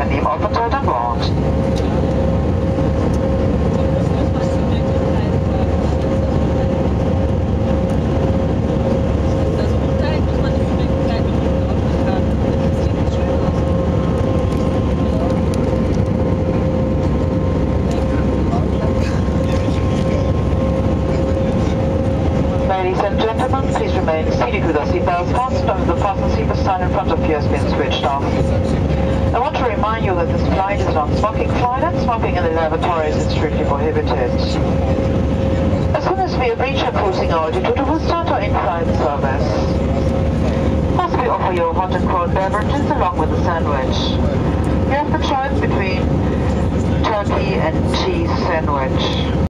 und nehmen Aufenthalt an Bord. Ladies and gentlemen, please remain seated with your seatbelts fastened until the fasten seatbelt sign in front of you has been switched off. I want to remind you that this flight is a non-smoking flight and smoking in the lavatories is strictly prohibited. As soon as we have reached our cruising altitude, we will start our in-flight service. First, we offer you hot and cold beverages along with a sandwich. You have the choice between turkey and cheese sandwich.